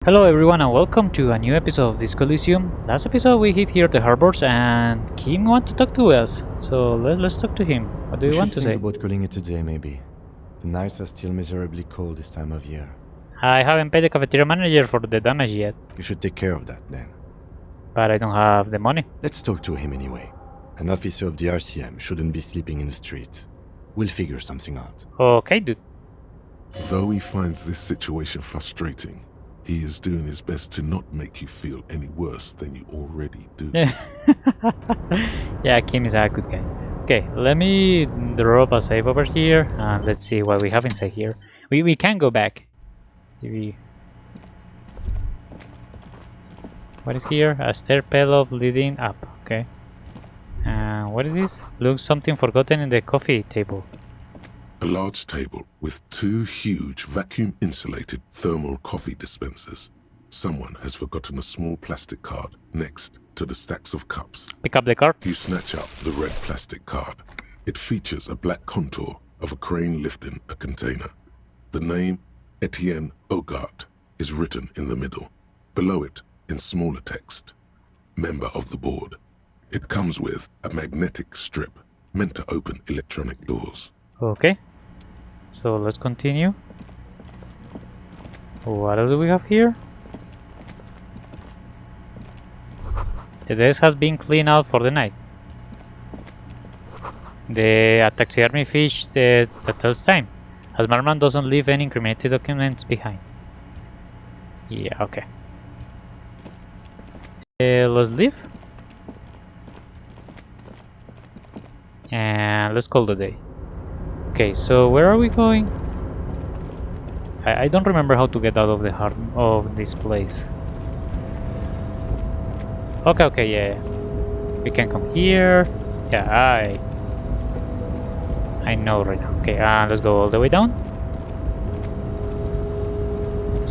Hello everyone and welcome to a new episode of Disco Elysium. Last episode we hit here the harbors and Kim want to talk to us. So let's talk to him. What do you want to say? We should think about calling it a day maybe. The nights are still miserably cold this time of year. I haven't paid the cafeteria manager for the damage yet. You should take care of that then. But I don't have the money. Let's talk to him anyway. An officer of the RCM shouldn't be sleeping in the street. We'll figure something out. Okay dude. Though he finds this situation frustrating, he is doing his best to not make you feel any worse than you already do. Yeah, Kim is a good guy. Okay, let me draw up a save over here and let's see what we have inside here. We can go back. What is here? A stair pedal leading up. Okay. What is this? Looks something forgotten in the coffee table. A large table with two huge vacuum-insulated thermal coffee dispensers. Someone has forgotten a small plastic card next to the stacks of cups. Pick up the card. You snatch up the red plastic card. It features a black contour of a crane lifting a container. The name, Etienne Hogarth, is written in the middle. Below it, in smaller text, member of the board. It comes with a magnetic strip meant to open electronic doors. Okay. So let's continue. What do we have here? The desk has been cleaned out for the night. The taxidermy fish that tells time. As Marman doesn't leave any incriminating documents behind. Yeah, okay. Let's leave. And let's call the day. Okay, so where are we going? I don't remember how to get out of the heart of this place. Okay, yeah. We can come here. Yeah, I know right now. Okay, let's go all the way down.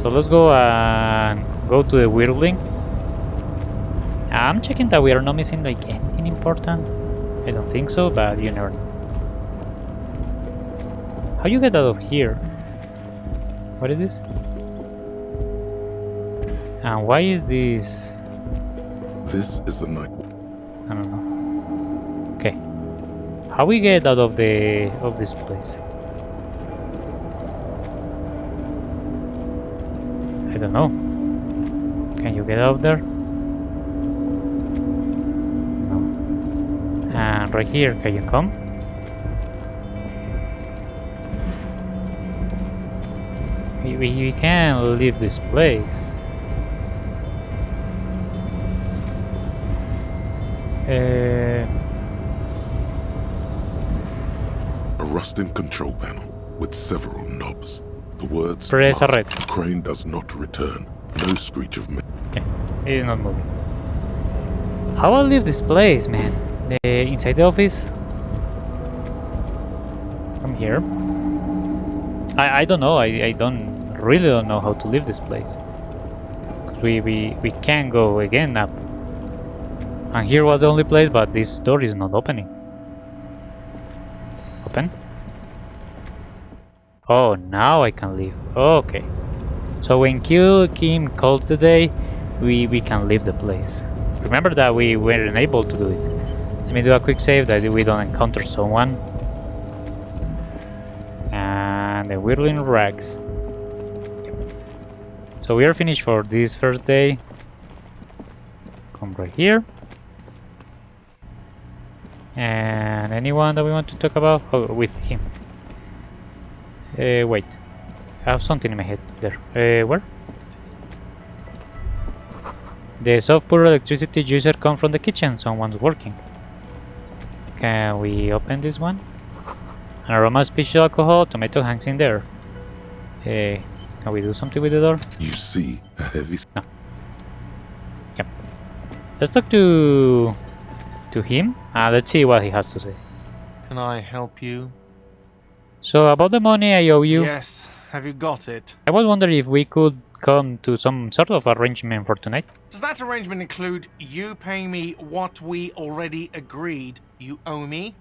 So let's go and go to the whirling. I'm checking that we are not missing like anything important. I don't think so, but you never know. How you get out of here? What is this? And why is this? This is the night. I don't know. Okay. How we get out of this place? I don't know. Can you get out there? No. And right here, can you come? We can leave this place. A rusting control panel with several knobs. The words Press marked, red. "The crane does not return. No screech of metal." Okay, it's not moving. How I leave this place, man? Inside the office? From here? I don't know. I really don't know how to leave this place. We can go again up. And here was the only place, but this door is not opening. Open? Oh, now I can leave. Okay. So when Kim calls the day, we can leave the place. Remember that we weren't able to do it. Let me do a quick save that we don't encounter someone. And the whirling rags. So we are finished for this first day. Come right here. And anyone that we want to talk about? Oh, with him. Wait. I have something in my head there. Where? The software electricity user comes from the kitchen. Someone's working. Can we open this one? An aroma special alcohol. Tomato hangs in there. Can we do something with the door? You see a heavy. No. Okay. Let's talk to him. Let's see what he has to say. Can I help you? So about the money I owe you. Yes. Have you got it? I was wondering if we could come to some sort of arrangement for tonight. Does that arrangement include you paying me what we already agreed you owe me?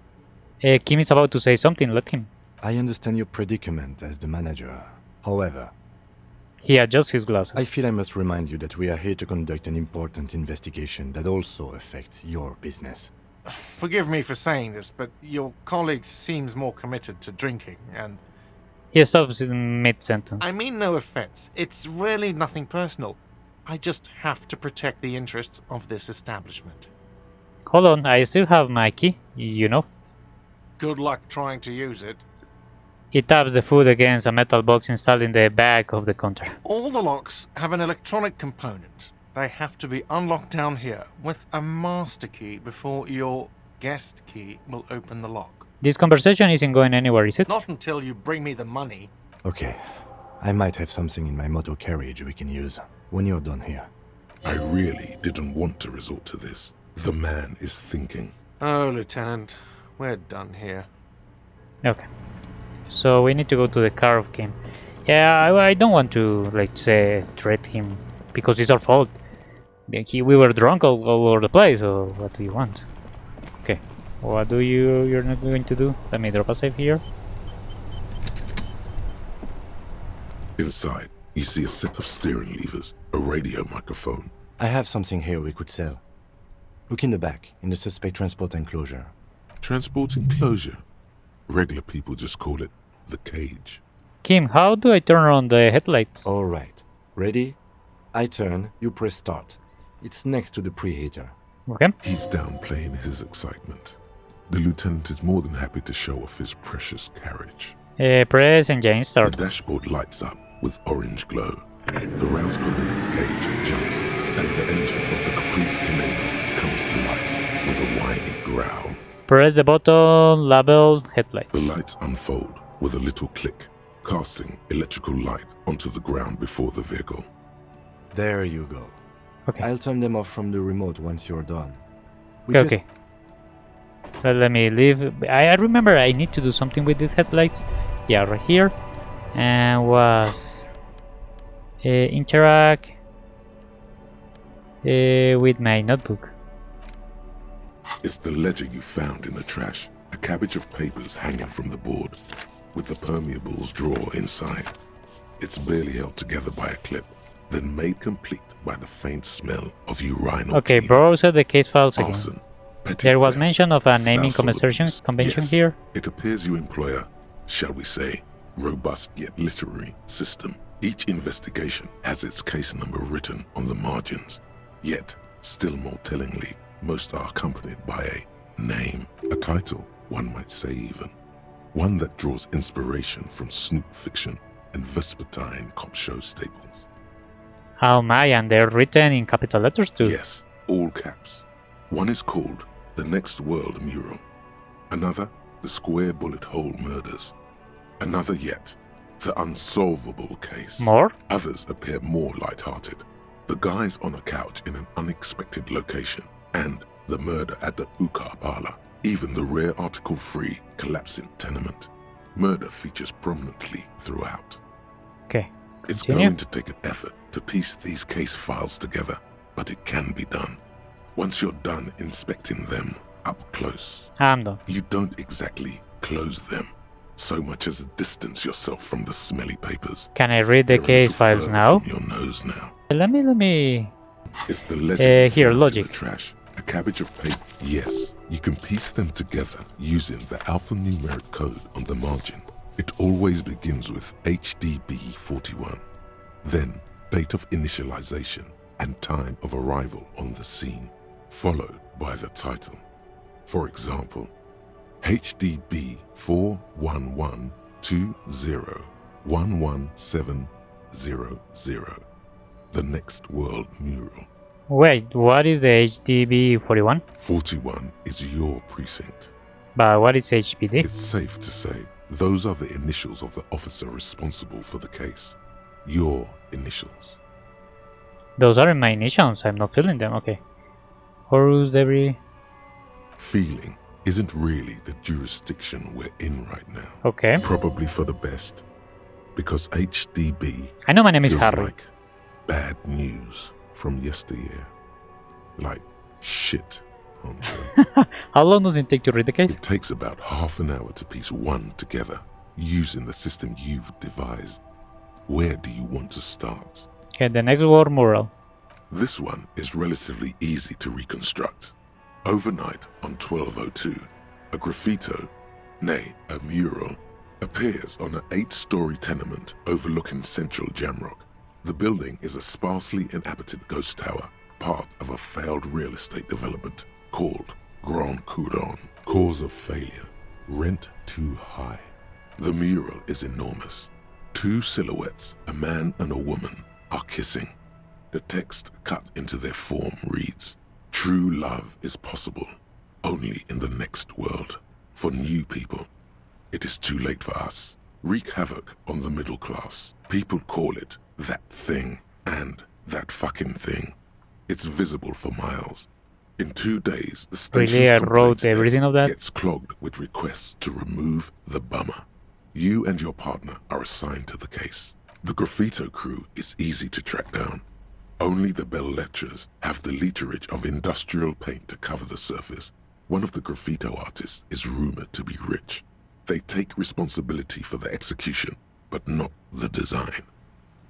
Kim is about to say something. Let him. I understand your predicament as the manager. However, He adjusts his glasses. I feel I must remind you that we are here to conduct an important investigation that also affects your business. Forgive me for saying this, but your colleague seems more committed to drinking, and... He stops in mid-sentence. I mean no offense. It's really nothing personal. I just have to protect the interests of this establishment. Hold on, I still have my key, you know. Good luck trying to use it. He taps the food against a metal box installed in the back of the counter. All the locks have an electronic component. They have to be unlocked down here with a master key before your guest key will open the lock. This conversation isn't going anywhere, is it? Not until you bring me the money. Okay. I might have something in my motor carriage we can use when you're done here. I really didn't want to resort to this. The man is thinking. Oh, Lieutenant, we're done here. Okay. So we need to go to the car of Kim. Yeah, I don't want to, like, say, threat him because it's our fault. We were drunk all over the place, so what do you want? Okay. What do you're not going to do? Let me drop a save here. Inside, you see a set of steering levers, a radio microphone. I have something here we could sell. Look in the back, in the suspect transport enclosure. Transport enclosure. Regular people just call it the cage. Kim, how do I turn on the headlights? Alright. Ready? I turn, you press start. It's next to the preheater. Okay. He's downplaying his excitement. The lieutenant is more than happy to show off his precious carriage. Press engine The start. dashboard lights up with orange glow. The rounds per minute gauge jumps, and the engine of the Caprice Canadian comes to life with a whiny growl. Press the button, label, headlights. The lights unfold with a little click, casting electrical light onto the ground before the vehicle. There you go. Okay. I'll turn them off from the remote once you're done. Okay. Well, let me leave. I remember I need to do something with these headlights. Yeah, right here. And was interact with my notebook. It's the ledger you found in the trash, a cabbage of papers hanging from the board, with the permeables drawer inside. It's barely held together by a clip, then made complete by the faint smell of urinal Okay, cleaner. browse the case files again. Arson, petty There was theft, mention of a naming spousal convention abuse. Yes, here. It appears you employ a, shall we say, robust yet literary system. Each investigation has its case number written on the margins. Yet, still more tellingly, most are accompanied by a name, a title, one might say even. One that draws inspiration from snoop fiction and vespertine cop show staples. Oh my, and they're written in capital letters too. Yes, all caps. One is called The Next World Mural. Another, The Square Bullet Hole Murders. Another yet, The Unsolvable Case. More? Others appear more light-hearted. The guys on a couch in an unexpected location, and the murder at the Ukar parlor. Even the rare article-free collapsing tenement. Murder features prominently throughout. Okay. It's Continue. going to take an effort to piece these case files together, but it can be done. Once you're done inspecting them up close, I'm done. you don't exactly close them, so much as distance yourself from the smelly papers. Can I read the They're a case little files further now? from your nose now. Let me. It's the legend Here, found in logic. the trash. A cabbage of paper. Yes, you can piece them together using the alphanumeric code on the margin. It always begins with HDB41. Then, date of initialization and time of arrival on the scene, followed by the title. For example, HDB 41120111700. The Next World Mural. Wait, what is the HDB 41? 41 is your precinct. But what is HBD? It's safe to say those are the initials of the officer responsible for the case. Your initials. Those aren't my initials. I'm not feeling them. Okay. Horus debris. Feeling isn't really the jurisdiction we're in right now. Okay. Probably for the best. Because HDB I know my name is feels Harry. like bad news from yesteryear. Like shit, honcho. How long does it take to read the case? It takes about half an hour to piece one together using the system you've devised. Where do you want to start? Okay, the next war mural. This one is relatively easy to reconstruct. Overnight on 1202, a graffito, nay, a mural, appears on an 8-story tenement overlooking central Jamrock. The building is a sparsely inhabited ghost tower, part of a failed real estate development called Grand Couronne. Cause of failure, rent too high. The mural is enormous. 2 silhouettes, a man and a woman, are kissing. The text cut into their form reads, "True love is possible, only in the next world. For new people, it is too late for us. Wreak havoc on the middle class. People call it that thing and that fucking thing. It's visible for miles. In 2 days, the station's Really, I wrote complaints everything desk of that? gets clogged with requests to remove the bummer. You and your partner are assigned to the case. The graffito crew is easy to track down. Only the bell lectures have the literage of industrial paint to cover the surface. One of the graffito artists is rumored to be rich. They take responsibility for the execution, but not the design.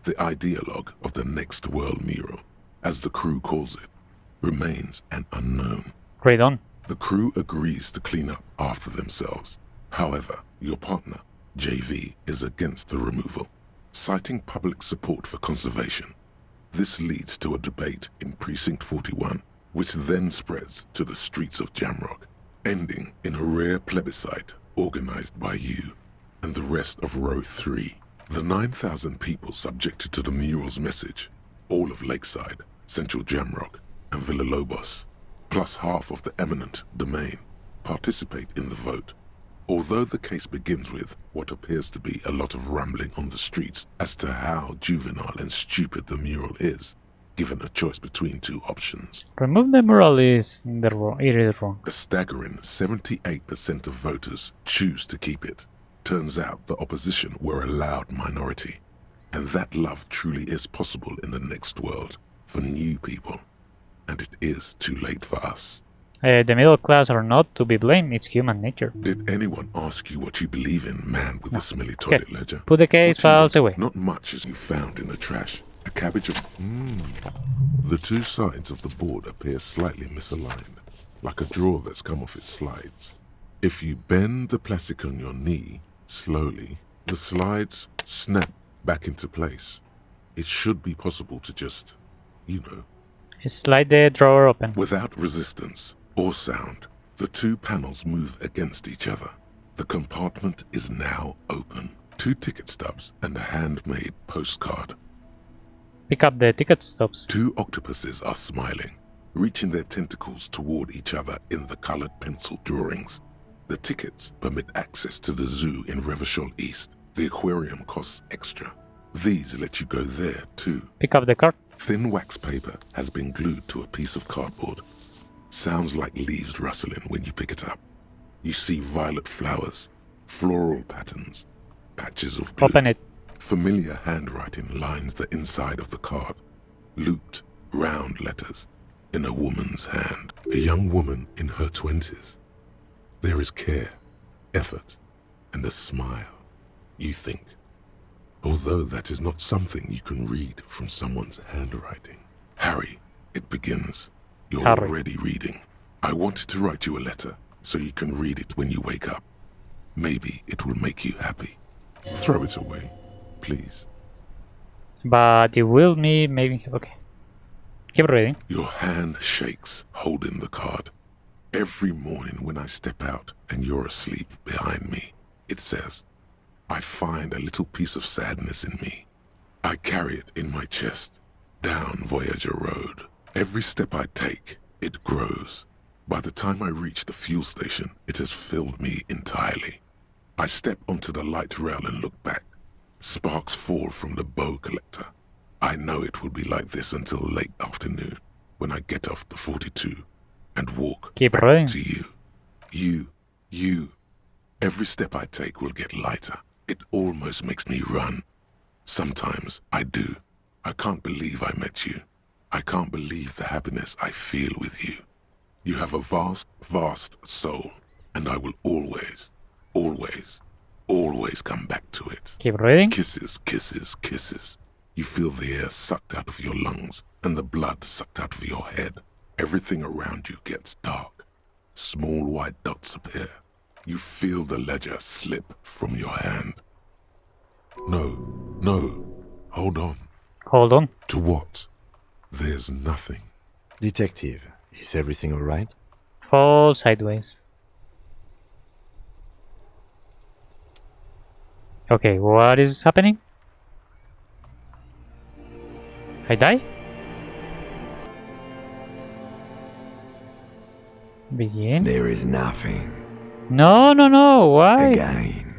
The ideologue of the Next World mural, as the crew calls it, remains an unknown. Right on. The crew agrees to clean up after themselves. However, your partner, JV, is against the removal, citing public support for conservation. This leads to a debate in Precinct 41, which then spreads to the streets of Jamrock, ending in a rare plebiscite organized by you and the rest of Row 3. The 9,000 people subjected to the mural's message, all of Lakeside, Central Jamrock, and Villalobos, plus half of the eminent domain, participate in the vote. Although the case begins with what appears to be a lot of rambling on the streets as to how juvenile and stupid the mural is, given a choice between 2 options. Remove the mural is wrong. It is wrong. A staggering 78% of voters choose to keep it. Turns out the opposition were a loud minority, and that love truly is possible in the next world for new people, and it is too late for us. The middle class are not to be blamed. It's human nature. Did anyone ask you what you believe in, man with the smelly toilet ledger? Put the case What you files want? away. Not much as you found in the trash. A cabbage of... The 2 sides of the board appear slightly misaligned, like a drawer that's come off its slides. If you bend the plastic on your knee, slowly, the slides snap back into place. It should be possible to just, Slide the drawer open. Without resistance or sound, the 2 panels move against each other. The compartment is now open. 2 ticket stubs and a handmade postcard. Pick up the ticket stubs. 2 octopuses are smiling, reaching their tentacles toward each other in the colored pencil drawings. The tickets permit access to the zoo in Revachol East. The aquarium costs extra. These let you go there too. Pick up the card. Thin wax paper has been glued to a piece of cardboard. Sounds like leaves rustling when you pick it up. You see violet flowers, floral patterns, patches of glue. Open it. Familiar handwriting lines the inside of the card. Looped, round letters in a woman's hand. A young woman in her 20s. There is care, effort, and a smile, you think. Although that is not something you can read from someone's handwriting. Harry, it begins. You're Harry. already reading. I wanted to write you a letter so you can read it when you wake up. Maybe it will make you happy. Throw it away, please. But it will maybe. Okay. Keep reading. Your hand shakes, holding the card. Every morning when I step out and you're asleep behind me, it says, I find a little piece of sadness in me. I carry it in my chest, down Voyager Road. Every step I take, it grows. By the time I reach the fuel station, it has filled me entirely. I step onto the light rail and look back. Sparks fall from the bow collector. I know it will be like this until late afternoon, when I get off the 42 and walk Keep back reading. to you. You. Every step I take will get lighter. It almost makes me run. Sometimes I do. I can't believe I met you. I can't believe the happiness I feel with you. You have a vast, vast soul, and I will always, always always come back to it. Keep reading. Kisses, kisses, kisses. You feel the air sucked out of your lungs and the blood sucked out of your head. Everything around you gets dark. Small white dots appear. You feel the ledger slip from your hand. No. Hold on. Hold on. To what? There's nothing. Detective, is everything alright? Fall sideways. Okay, what is happening? I die? Begin? There is nothing. No, why? Again.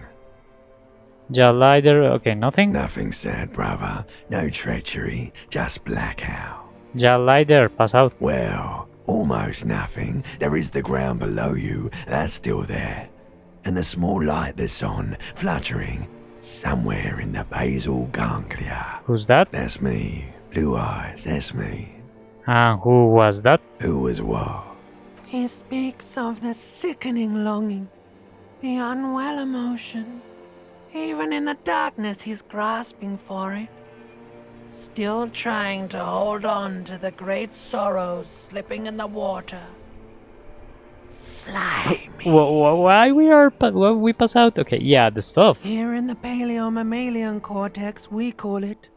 Jalider, okay, nothing. Nothing sad, brother. No treachery, just blackout. Jalider, pass out. Well, almost nothing. There is the ground below you, that's still there. And the small light that's on, fluttering, somewhere in the basal ganglia. Who's that? That's me. Blue eyes, that's me. And who was that? Who was what? He speaks of the sickening longing, the unwell emotion. Even in the darkness, he's grasping for it. Still trying to hold on to the great sorrows slipping in the water. Slimy. Why we pass out? Okay, yeah, the stuff. Here in the paleo-mammalian cortex, we call it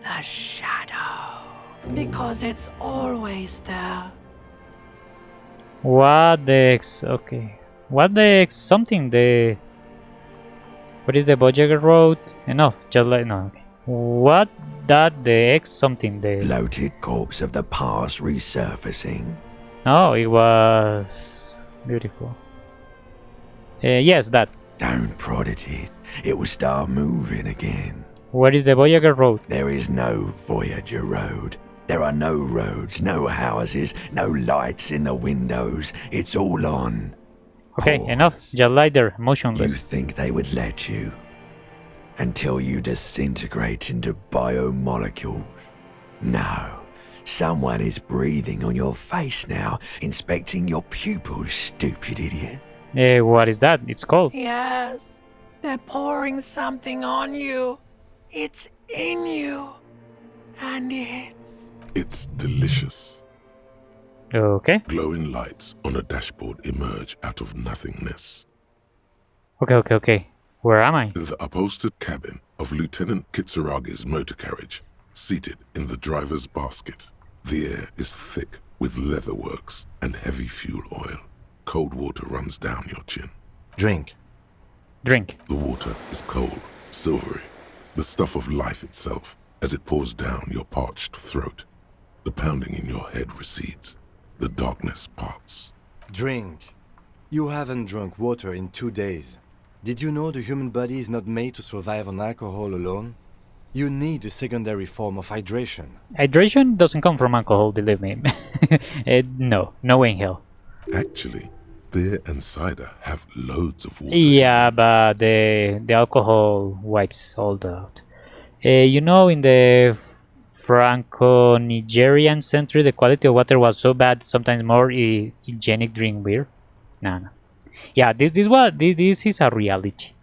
the shadow. Because it's always there. What the X? Okay. What the X? Something the. What is the Bojagger Road? Enough. Just like no. Okay. What that the X something the. Bloated corpse of the past resurfacing. No, it was beautiful. Yes, that. Don't prod at it. It will start moving again. Where is the Voyager Road? There is no Voyager Road. There are no roads, no houses, no lights in the windows. It's all on. Okay, Pause. enough. Just lie there, You motionless. think they would let you? Until you disintegrate into biomolecules. No. Someone is breathing on your face now, inspecting your pupils, stupid idiot. What is that? It's cold. Yes, they're pouring something on you. It's in you. And It's delicious. Okay. Glowing lights on a dashboard emerge out of nothingness. Okay. Where am I? In the upholstered cabin of Lieutenant Kitsuragi's motor carriage, seated in the driver's basket. The air is thick with leatherworks and heavy fuel oil. Cold water runs down your chin. Drink. Drink. The water is cold, silvery, the stuff of life itself as it pours down your parched throat. The pounding in your head recedes. The darkness parts. Drink. You haven't drunk water in 2 days. Did you know the human body is not made to survive on alcohol alone? You need a secondary form of hydration. Hydration doesn't come from alcohol, believe me. No way in hell. Actually, beer and cider have loads of water. Yeah, but the alcohol wipes all that out. In the Franco-Nigerian century, the quality of water was so bad, sometimes more hygienic drink beer. No. Yeah, this is a reality,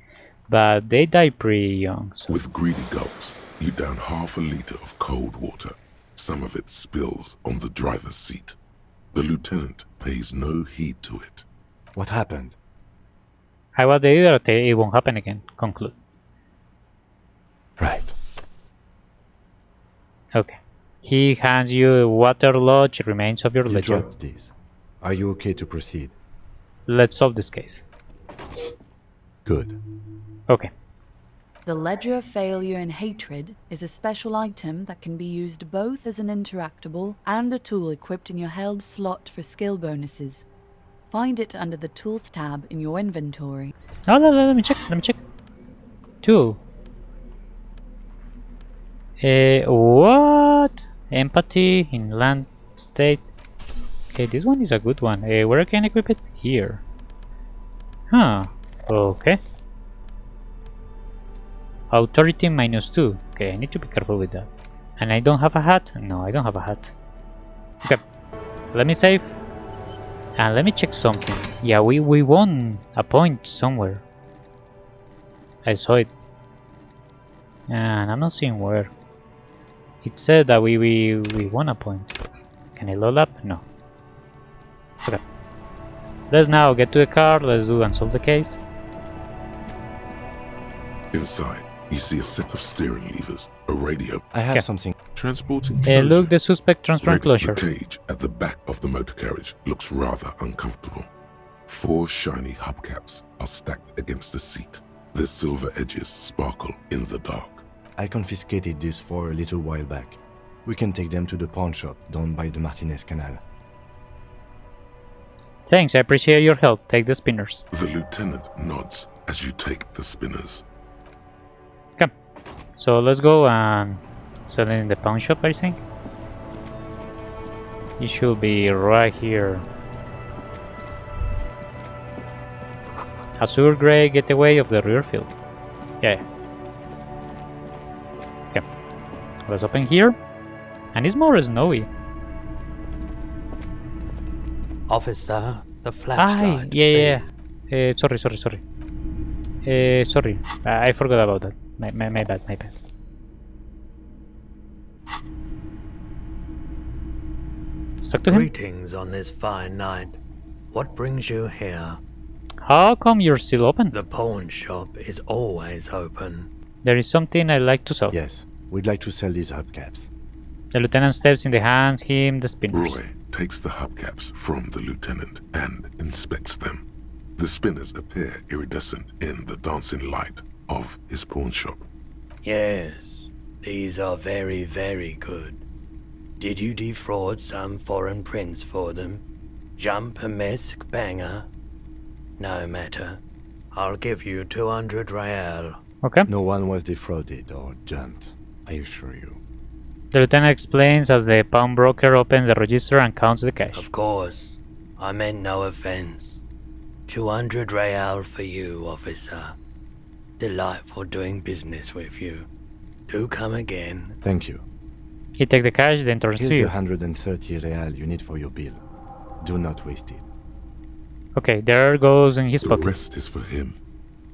but they die pretty young. So. With greedy gulps, you down half a liter of cold water. Some of it spills on the driver's seat. The lieutenant pays no heed to it. What happened? I was the leader, it won't happen again. Conclude. Right. Okay. He hands you a waterlogged remains of your You ledger. dropped these. Are you okay to proceed? Let's solve this case. Good. Okay. The Ledger of Failure and Hatred is a special item that can be used both as an interactable and a tool equipped in your held slot for skill bonuses. Find it under the Tools tab in your inventory. Oh, let me check. Tool. What? Empathy in land state. Okay, this one is a good one. Where can I equip it? Here. Huh. Okay. Authority -2. Okay, I need to be careful with that. And I don't have a hat? No, I don't have a hat. Okay. Let me save. And let me check something. Yeah, we won a point somewhere. I saw it. And I'm not seeing where. It said that we won a point. Can I load up? No. Okay. Let's now get to the car, let's do and solve the case. Inside, you see a set of steering levers, a radio, I have Okay. something. transporting closure. Look, the suspect transfer Red, closure. the cage at the back of the motor carriage looks rather uncomfortable. 4 shiny hubcaps are stacked against the seat. Their silver edges sparkle in the dark. I confiscated these 4 a little while back. We can take them to the pawn shop down by the Martinez Canal. Thanks, I appreciate your help. Take the spinners. The lieutenant nods as you take the spinners. Okay. So let's go and sell it in the pawn shop, I think. It should be right here. Azure Gray getaway of the rear field. Yeah. Okay. Let's open here. And it's more snowy. Officer, the Hi. flashlight. Yeah. please. Sorry. Sorry. I forgot about that. My bad. Let's talk to him. Greetings on this fine night. What brings you here? How come you're still open? The pawn shop is always open. There is something I'd like to sell. Yes, we'd like to sell these hubcaps. The lieutenant steps in the hands him the spinners. Roy takes the hubcaps from the lieutenant and inspects them. The spinners appear iridescent in the dancing light of his pawn shop. Yes, these are very, very good. Did you defraud some foreign prince for them? Jump a mesk banger? No matter. I'll give you 200 real. Okay. No one was defrauded or jumped, I assure you. The lieutenant explains as the pawnbroker opens the register and counts the cash. Of course, I meant no offense. 200 real for you, officer. Delightful doing business with you. Do come again. Thank you. He takes the cash, then turns Here's to the you. 130 real you need for your bill. Do not waste it. Okay, there goes in his The pocket. rest is for him,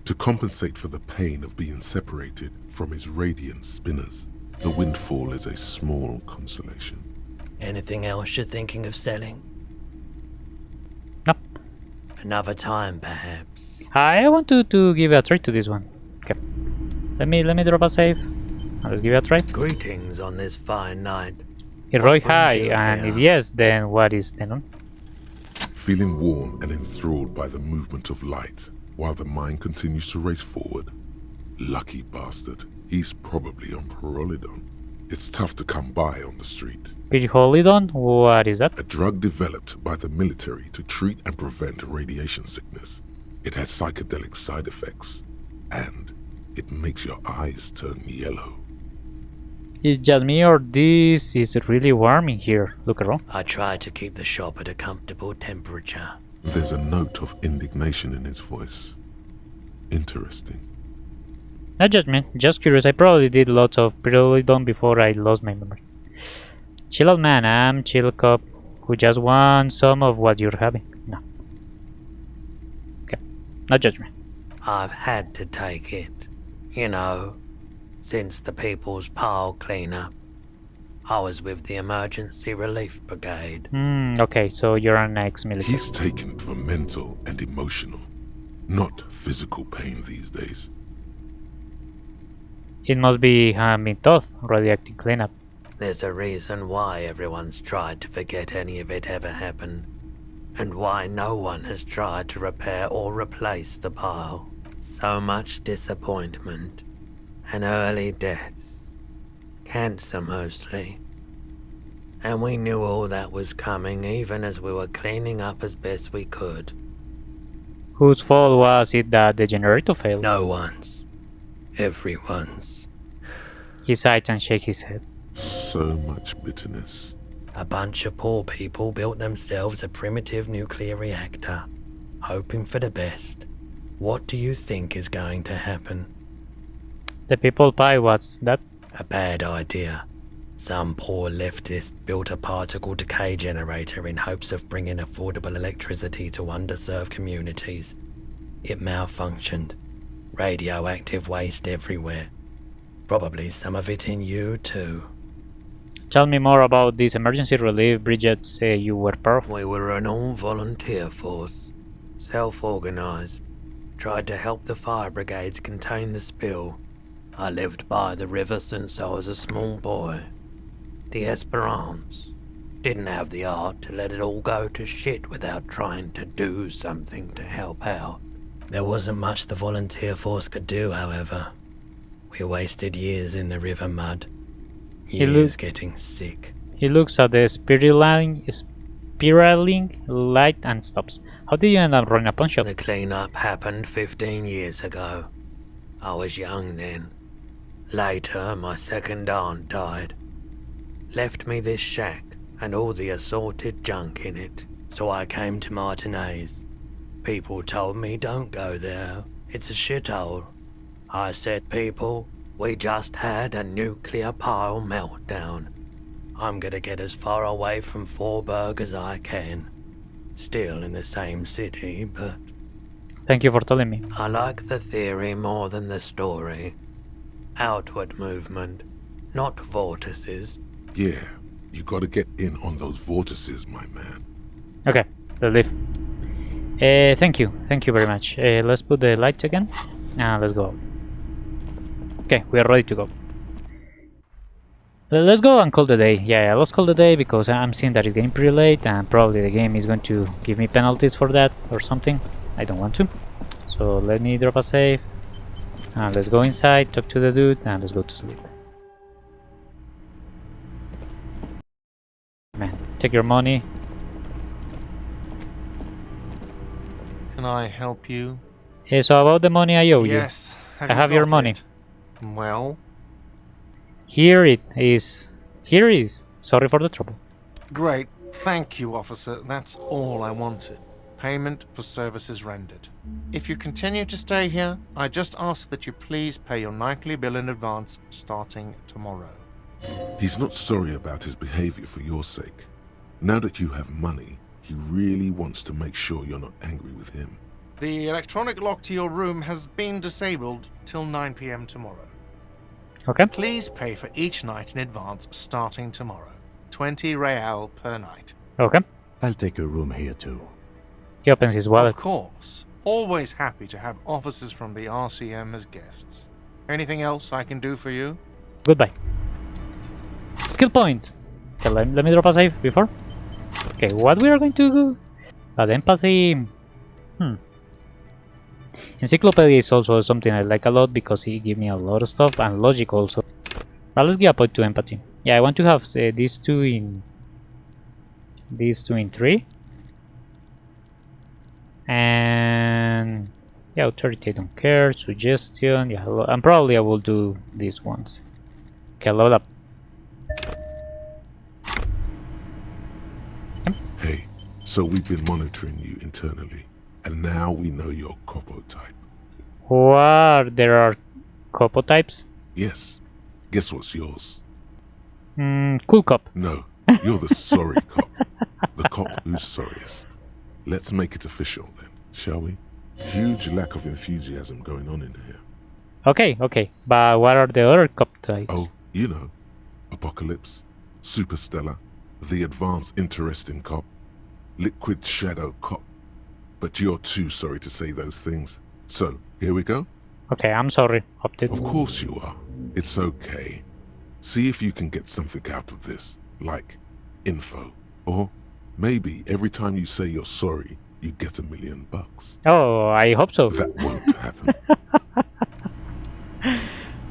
to compensate for the pain of being separated from his radiant spinners. The windfall is a small consolation. Anything else you're thinking of selling? No. Another time, perhaps. I want to give a try to this one. Okay. Let me drop a save. And let's give it a try. Greetings on this fine night. If What Roy brings high, you and here? if yes, then what is Tenon? Feeling warm and enthralled by the movement of light, while the mind continues to race forward. Lucky bastard. He's probably on Parolidon. It's tough to come by on the street. Piriholidon? What is that? A drug developed by the military to treat and prevent radiation sickness. It has psychedelic side effects, and it makes your eyes turn yellow. It's just me or this is really warm in here. Look around. I try to keep the shop at a comfortable temperature. There's a note of indignation in his voice. Interesting. No judgment, just curious. I probably did lots of Piriholidon before I lost my memory. Chill out, man. I'm chill cop who just wants some of what you're having. No. Okay. No judgment. I've had to take it. You know, since the People's Pile cleanup. I was with the Emergency Relief Brigade. Okay, so you're an ex-military. He's taken it for mental and emotional, not physical pain these days. It must be been tough, radioactive cleanup. There's a reason why everyone's tried to forget any of it ever happened, and why no one has tried to repair or replace the pile. So much disappointment, and early deaths. Cancer mostly. And we knew all that was coming even as we were cleaning up as best we could. Whose fault was it that the generator failed? No one's. Everyone's. He sighs and shakes his head. So much bitterness. A bunch of poor people built themselves a primitive nuclear reactor, hoping for the best. What do you think is going to happen? The people pie, what's that? A bad idea. Some poor leftist built a particle decay generator in hopes of bringing affordable electricity to underserved communities. It malfunctioned. Radioactive waste everywhere. Probably some of it in you too. Tell me more about this emergency relief Bridget you were part of. We were an all-volunteer force, self-organized. Tried to help the fire brigades contain the spill. I lived by the river since I was a small boy. The Esperance didn't have the art to let it all go to shit without trying to do something to help out. There wasn't much the volunteer force could do, however. We wasted years in the river mud. Years getting sick. He looks at the spiraling light and stops. How did you end up running a pawn shop? The cleanup happened 15 years ago. I was young then. Later, my second aunt died. Left me this shack and all the assorted junk in it. So I came to Martinez. People told me don't go there. It's a shithole. I said, people, we just had a nuclear pile meltdown. I'm gonna get as far away from Forburg as I can. Still in the same city, but... Thank you for telling me. I like the theory more than the story. Outward movement, not vortices. Yeah, you gotta get in on those vortices, my man. Okay, let's leave. Thank you very much. Let's put the lights again. And let's go. Okay, we are ready to go. Let's go and call the day. Yeah, let's call the day because I'm seeing that it's getting pretty late and probably the game is going to give me penalties for that or something. I don't want to. So let me drop a save. And let's go inside, talk to the dude, and let's go to sleep. Man, take your money. Can I help you? So about the money I owe you. Yes. I have your money. Well? Here it is. Here it is. Sorry for the trouble. Great. Thank you, officer. That's all I wanted. Payment for services rendered. If you continue to stay here, I just ask that you please pay your nightly bill in advance starting tomorrow. He's not sorry about his behavior for your sake. Now that you have money, he really wants to make sure you're not angry with him. The electronic lock to your room has been disabled till 9 p.m. tomorrow. Okay. Please pay for each night in advance starting tomorrow. 20 real per night. Okay. I'll take a room here too. He opens his wallet. Of course. Always happy to have officers from the RCM as guests. Anything else I can do for you? Goodbye. Skill point. Okay, let me drop a save before. Okay, what we are going to do? But empathy. Encyclopedia is also something I like a lot because it gives me a lot of stuff, and logic also. But let's give a point to empathy. Yeah, I want to have these two in 3. And yeah, authority I don't care. Suggestion, yeah, and probably I will do these ones. Okay, load up. Hey, so we've been monitoring you internally, and now we know your Copo type. What? There are Copo types? Yes. Guess what's yours? Cool cop. No, you're the sorry cop. The cop who's sorriest. Let's make it official then, shall we? Huge lack of enthusiasm going on in here. Okay. But what are the other cop types? Oh, you know. Apocalypse, Superstellar, the Advanced Interesting Cop, Liquid Shadow Cop. But you're too sorry to say those things. So, here we go? Okay, I'm sorry. Opted. Of course you are. It's okay. See if you can get something out of this, like info. Or maybe every time you say you're sorry, you get $1 million. Oh, I hope so. That won't happen.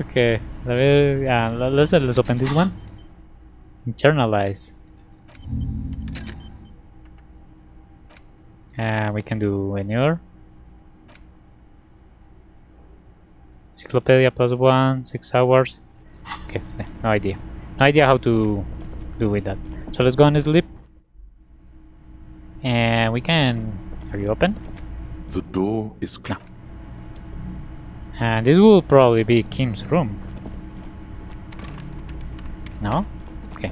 Okay, let's open this one. Internalize. We can do any other. Encyclopedia +1, 6 hours. Okay, no idea. No idea how to do with that. So let's go and sleep. And we can... Are you open? The door is closed. And this will probably be Kim's room. No? Okay.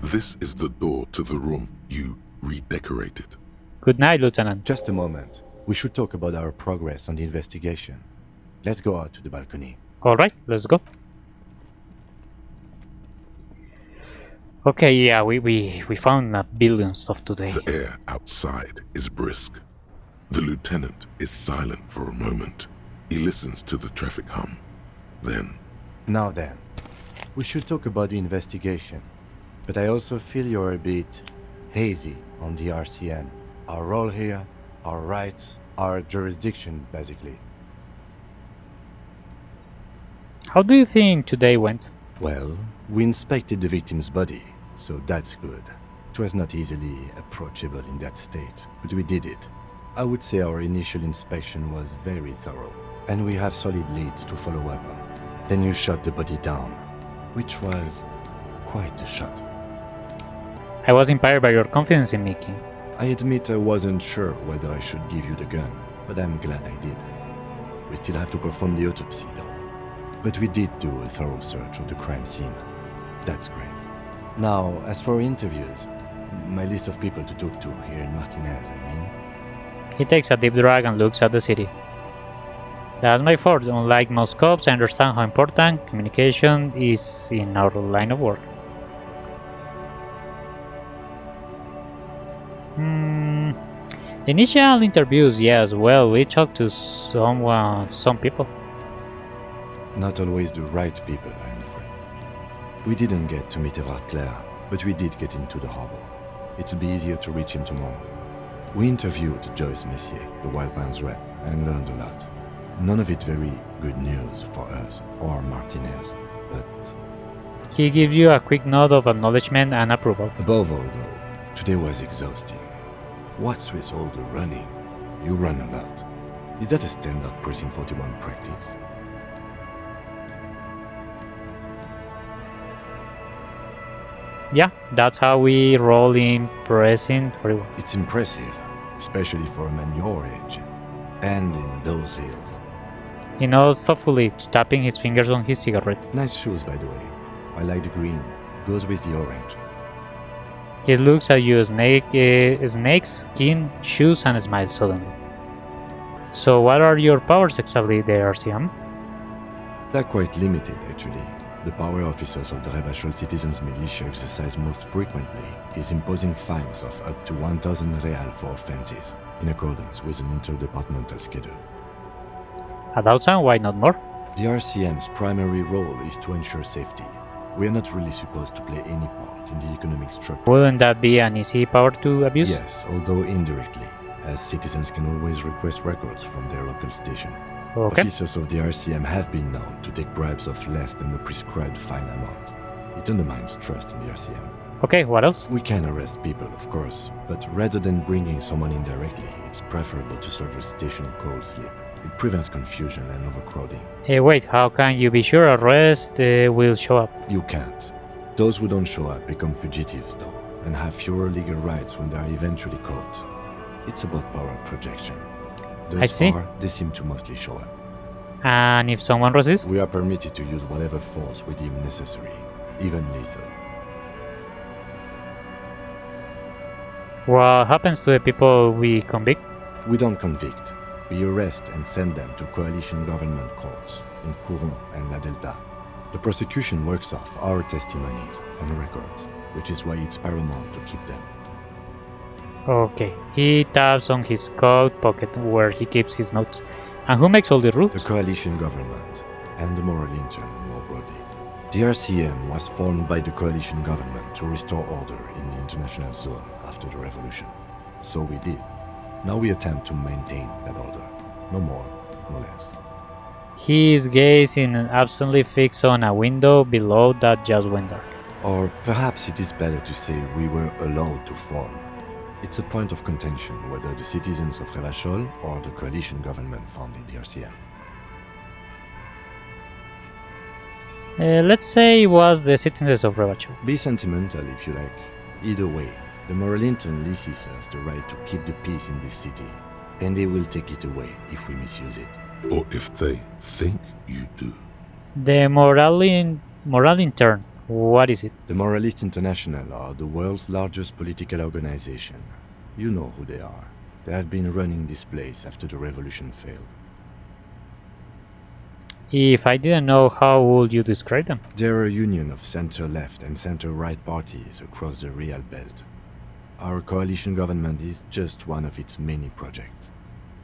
This is the door to the room you redecorated. Good night, Lieutenant. Just a moment. We should talk about our progress on the investigation. Let's go out to the balcony. Alright, let's go. Okay, yeah, we found a billion stuff today. The air outside is brisk. The lieutenant is silent for a moment. He listens to the traffic hum. Then, Now then, we should talk about the investigation. But I also feel you're a bit hazy on the RCM. Our role here, our rights, our jurisdiction, basically. How do you think today went? Well, we inspected the victim's body, so that's good. It was not easily approachable in that state, but we did it. I would say our initial inspection was very thorough, and we have solid leads to follow up on. Then you shot the body down, which was quite a shot. I was inspired by your confidence in me, King. I admit I wasn't sure whether I should give you the gun, but I'm glad I did. We still have to perform the autopsy, though. But we did do a thorough search of the crime scene. That's great. Now, as for interviews, my list of people to talk to here in Martinez, I mean. He takes a deep drag and looks at the city. That's my fault. Unlike most cops, I understand how important communication is in our line of work. Initial interviews, yes, well, we talked to some people. Not always the right people, I'm afraid. We didn't get to meet Everard Clare, but we did get into the harbor. It'll be easier to reach him tomorrow. We interviewed Joyce Messier, the Wildlands rep, and learned a lot. None of it very good news for us or Martinez, but He gives you a quick nod of acknowledgement and approval. above all, though, today was exhausting. What's with all the running? You run a lot. Is that a standard Precinct 41 practice? Yeah, that's how we roll in Precinct 41. It's impressive, especially for a man your age, and in those hills. He nods thoughtfully, tapping his fingers on his cigarette. Nice shoes, by the way. I like the green. Goes with the orange. He looks at you, snake skin, shoes, and smiles suddenly. So what are your powers exactly there, RCM? They're quite limited, actually. The power officers of the Revachol Citizens Militia exercise most frequently is imposing fines of up to 1,000 real for offenses, in accordance with an interdepartmental schedule. 1,000, why not more? The RCM's primary role is to ensure safety. We are not really supposed to play any part in the economic structure. Wouldn't that be an easy power to abuse? Yes, although indirectly, as citizens can always request records from their local station. Okay. Officers of the RCM have been known to take bribes of less than the prescribed fine amount. It undermines trust in the RCM. Okay, what else? We can arrest people, of course, but rather than bringing someone in directly, it's preferable to serve a station call slip. It prevents confusion and overcrowding. Wait, how can you be sure arrest will show up? You can't. Those who don't show up become fugitives, though, and have fewer legal rights when they are eventually caught. It's about power projection. I see. Far, they seem to mostly show up. And if someone resists? We are permitted to use whatever force we deem necessary, even lethal. What happens to the people we convict? We don't convict. We arrest and send them to coalition government courts in Couron and La Delta. The prosecution works off our testimonies and records, which is why it's paramount to keep them. Okay, he taps on his coat pocket where he keeps his notes. And who makes all the rules? The coalition government and the moral intern more broadly. The RCM was formed by the coalition government to restore order in the international zone after the revolution. So we did. Now we attempt to maintain that order. No more, no less. His gaze is absently fixed on a window below that just went dark. Or perhaps it is better to say we were allowed to form. It's a point of contention whether the citizens of Revachol or the coalition government founded the RCM. Let's say it was the citizens of Revachol. Be sentimental if you like. Either way, the moral intern leases us the right to keep the peace in this city, and they will take it away if we misuse it. or if they think you do. The moral intern, what is it? The Moralist International are the world's largest political organization. You know who they are. They have been running this place after the revolution failed. If I didn't know, how would you describe them? They're a union of center-left and center-right parties across the Real Belt. Our coalition government is just one of its many projects.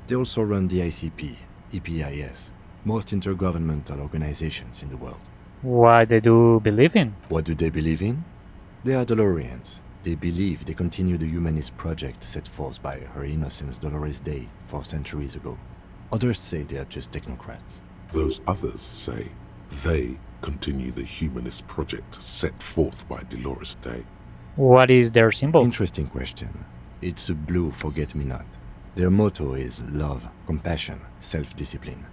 They also run the ICP, EPIS, most intergovernmental organizations in the world. What they do believe in? What do they believe in? They are Dolorians. They believe they continue the humanist project set forth by Her Innocence Dolores Day 4 centuries ago. Others say they are just technocrats. Those others say they continue the humanist project set forth by Dolores Day. What is their symbol? Interesting question. It's a blue forget-me-not. Their motto is love, compassion, self-discipline.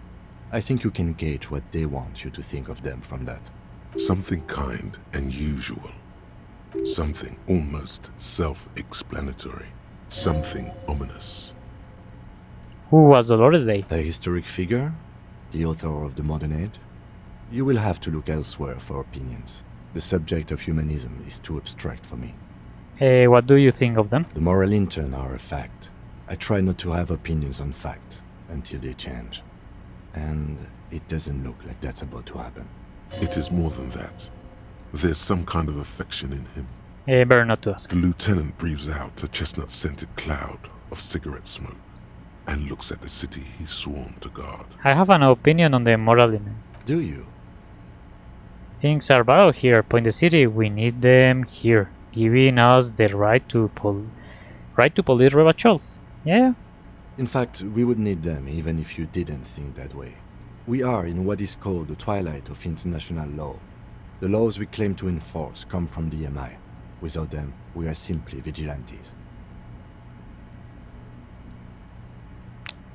I think you can gauge what they want you to think of them from that. Something kind and usual. Something almost self-explanatory. Something ominous. Who was Dolores Day? The historic figure? The author of the modern age? You will have to look elsewhere for opinions. The subject of humanism is too abstract for me. What do you think of them? The moral intern are a fact. I try not to have opinions on facts until they change. And it doesn't look like that's about to happen. It is more than that. There's some kind of affection in him. Better not to ask. The lieutenant breathes out a chestnut-scented cloud of cigarette smoke and looks at the city he's sworn to guard. I have an opinion on the moral element. Do you? Things are bad out here. Point the city. We need them here, giving us the right to police Rebachol. Yeah. In fact, we would need them even if you didn't think that way. We are in what is called the twilight of international law. The laws we claim to enforce come from the MI. Without them, we are simply vigilantes.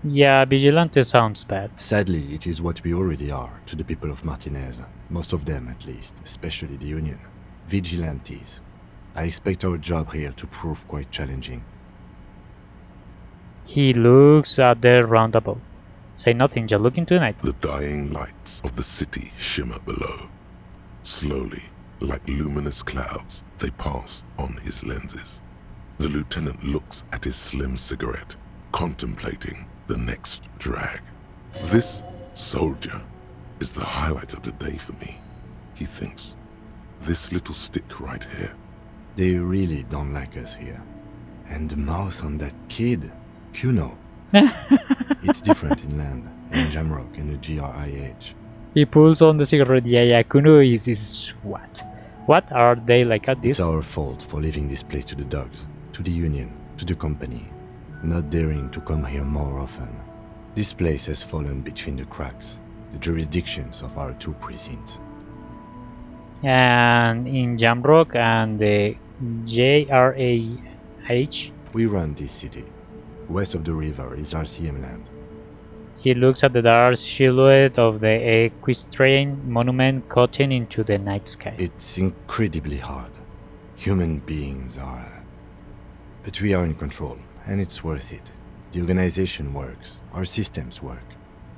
Yeah, vigilante sounds bad. Sadly, it is what we already are to the people of Martinez. Most of them, at least, especially the Union. Vigilantes. I expect our job here to prove quite challenging. He looks at the roundabout. Say nothing, just look into the night. The dying lights of the city shimmer below. Slowly, like luminous clouds, they pass on his lenses. The lieutenant looks at his slim cigarette, contemplating the next drag. This soldier is the highlight of the day for me, he thinks. This little stick right here. They really don't like us here. And the mouth on that kid, Kuno. It's different inland, in Jamrock and the GRIH. He pulls on the cigarette. Yeah, Kuno is what? What are they like at this? It's our fault for leaving this place to the dogs, to the Union, to the company. Not daring to come here more often. This place has fallen between the cracks, the jurisdictions of our 2 precincts. And in Jamrock and the JRAH, We run this city. West of the river is RCM land. he looks at the dark silhouette of the equestrian monument cutting into the night sky. It's incredibly hard. Human beings are... But we are in control, and it's worth it. The organization works, our systems work.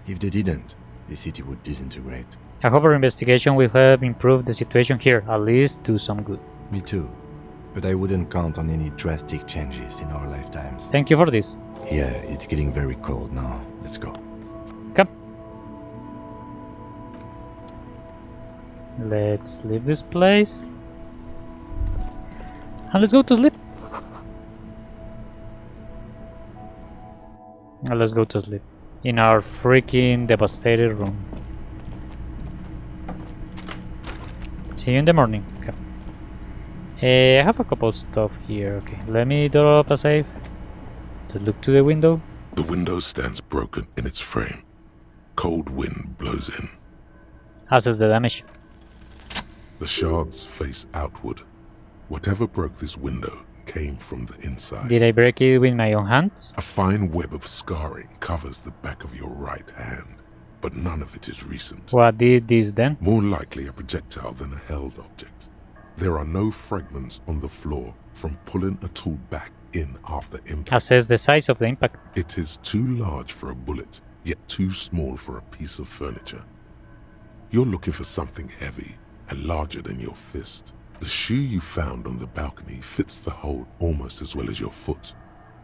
If they didn't, the city would disintegrate. I hope our investigation will help improve the situation here, at least do some good. Me too. But I wouldn't count on any drastic changes in our lifetimes. Thank you for this. Yeah, it's getting very cold now. Let's go. Come. Let's leave this place. And let's go to sleep. And let's go to sleep. In our freaking devastated room. See you in the morning. Okay. I have a couple stuff here. Okay, let me drop a save to look to the window. The window stands broken in its frame. Cold wind blows in. Assess the damage. The shards face outward. Whatever broke this window came from the inside. Did I break it with my own hands? A fine web of scarring covers the back of your right hand, but none of it is recent. What did this then? More likely a projectile than a held object. There are no fragments on the floor from pulling a tool back in after impact. Assess the size of the impact. It is too large for a bullet, yet too small for a piece of furniture. You're looking for something heavy and larger than your fist. The shoe you found on the balcony fits the hold almost as well as your foot.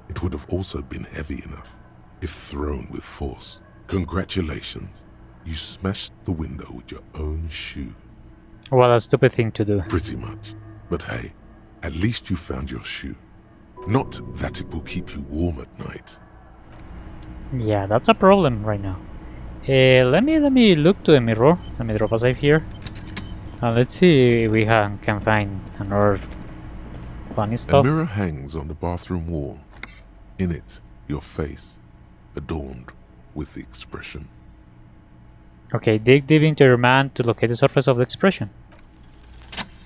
It would have also been heavy enough if thrown with force. Congratulations. You smashed the window with your own shoe. What a stupid thing to do. Pretty much. But hey, at least you found your shoe. Not that it will keep you warm at night. Yeah, that's a problem right now. Let me look to the mirror. Let me drop a save here. Let's see if we can find another funny A stuff. mirror hangs on the bathroom wall. In it, your face, adorned with the expression. Okay, dig deep into your mind to locate the surface of the expression.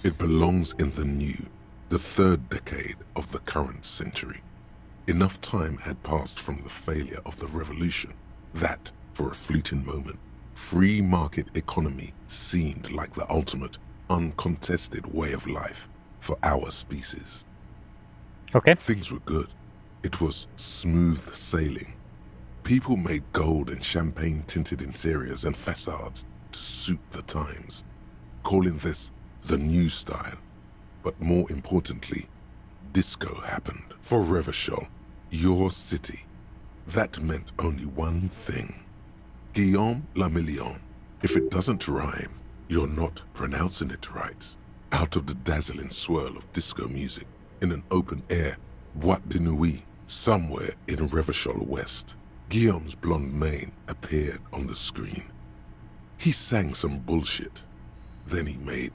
It belongs in the new, the third decade of the current century. Enough time had passed from the failure of the revolution that, for a fleeting moment, free market economy seemed like the ultimate, uncontested way of life for our species. Okay. Things were good. It was smooth sailing. People made gold and champagne-tinted interiors and facades to suit the times, calling this the new style. But more importantly, disco happened. For Revachol, your city, that meant only one thing. Guillaume Le Million. If it doesn't rhyme, you're not pronouncing it right. Out of the dazzling swirl of disco music, in an open-air boîte de nuit, somewhere in Revachol West, Guillaume's blonde mane appeared on the screen. He sang some bullshit. Then he made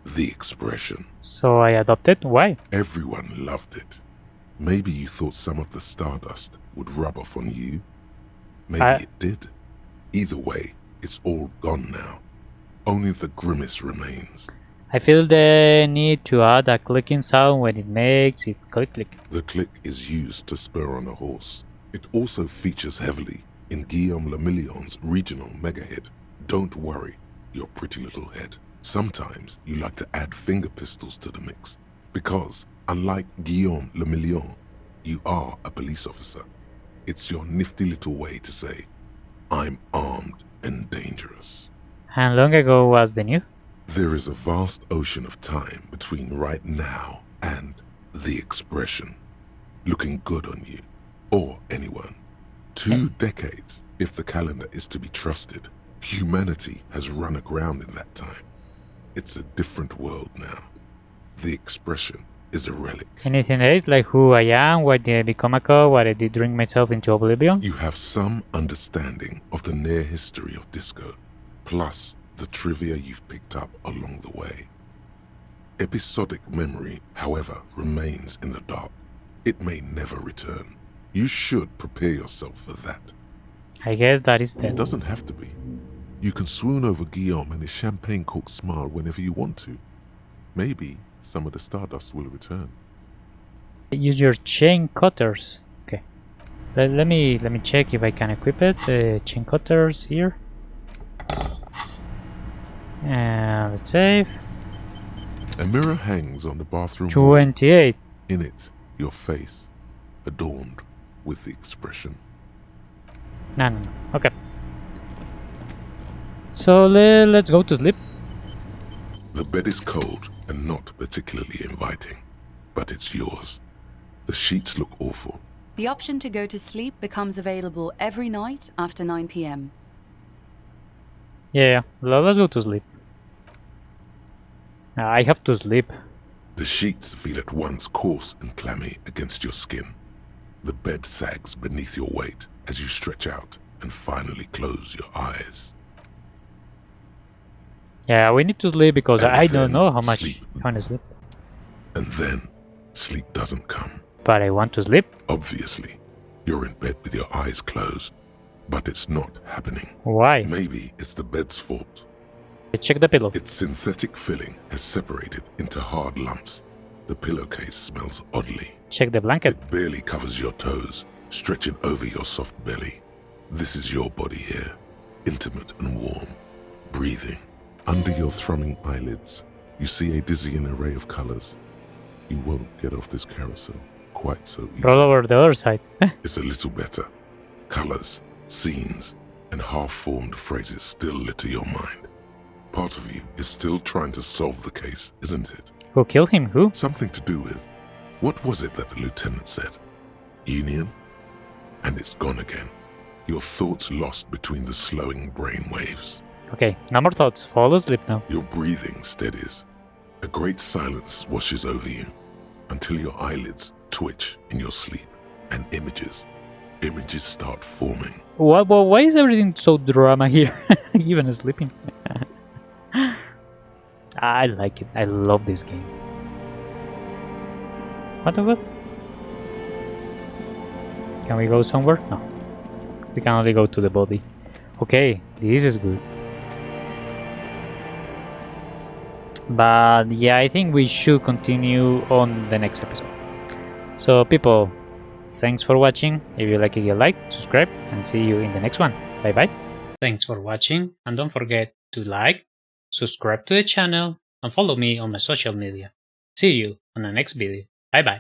the expression. So I adopted. Why? Everyone loved it. Maybe you thought some of the stardust would rub off on you. Maybe it did. Either way, it's all gone now. Only the grimace remains. I feel the need to add a clicking sound when it makes it click. The click is used to spur on a horse. It also features heavily in Guillaume Le Million's regional mega hit, Don't Worry, Your Pretty Little Head. Sometimes you like to add finger pistols to the mix, because, unlike Guillaume Le Million, you are a police officer. It's your nifty little way to say, I'm armed and dangerous. And long ago was the new? There is a vast ocean of time between right now and the expression, looking good on you, or anyone. 2 decades, if the calendar is to be trusted. Humanity has run aground in that time. It's a different world now. The expression is a relic. Anything else, like who I am, why did I become a cop, why I did drink myself into oblivion? You have some understanding of the near history of disco, plus the trivia you've picked up along the way. Episodic memory, however, remains in the dark. It may never return. You should prepare yourself for that. I guess that is It the... doesn't have to be. You can swoon over Guillaume and his champagne-corked smile whenever you want to. Maybe some of the stardust will return. Use your chain cutters. Okay. Let me check if I can equip it. Chain cutters here. And let's save. A mirror hangs on the bathroom wall. 28. In it, your face, adorned with the expression. No. Okay. So let's go to sleep. The bed is cold and not particularly inviting, but it's yours. The sheets look awful. The option to go to sleep becomes available every night after 9 p.m. Yeah, let's go to sleep. I have to sleep. The sheets feel at once coarse and clammy against your skin. The bed sags beneath your weight as you stretch out and finally close your eyes. Yeah, we need to sleep because And I don't then know how much sleep. I want to sleep. And then, sleep doesn't come. But I want to sleep. Obviously, you're in bed with your eyes closed, but it's not happening. Why? Maybe it's the bed's fault. Check the pillow. Its synthetic filling has separated into hard lumps. The pillowcase smells oddly. Check the blanket. It barely covers your toes, stretching over your soft belly. This is your body here, intimate and warm, breathing. Under your thrumming eyelids, you see a dizzying array of colors. You won't get off this carousel quite so easily. Roll over the other side. It's a little better. Colors, scenes, and half-formed phrases still litter your mind. Part of you is still trying to solve the case, isn't it? Who killed him? Who? Something to do with, what was it that the lieutenant said? Union? And it's gone again. your thoughts lost between the slowing brain waves. Okay, no more thoughts. Fall asleep now. Your breathing steadies. A great silence washes over you until your eyelids twitch in your sleep and images start forming. Why is everything so drama here? Even sleeping. I like it. I love this game. What the fuck? Can we go somewhere? No. We can only go to the body. Okay, this is good. But yeah, I think we should continue on the next episode. So people, thanks for watching. If you like it, like, subscribe, and see you in the next one. Bye bye. Thanks for watching, and don't forget to like, subscribe to the channel, and follow me on my social media. See you on the next video. Bye bye.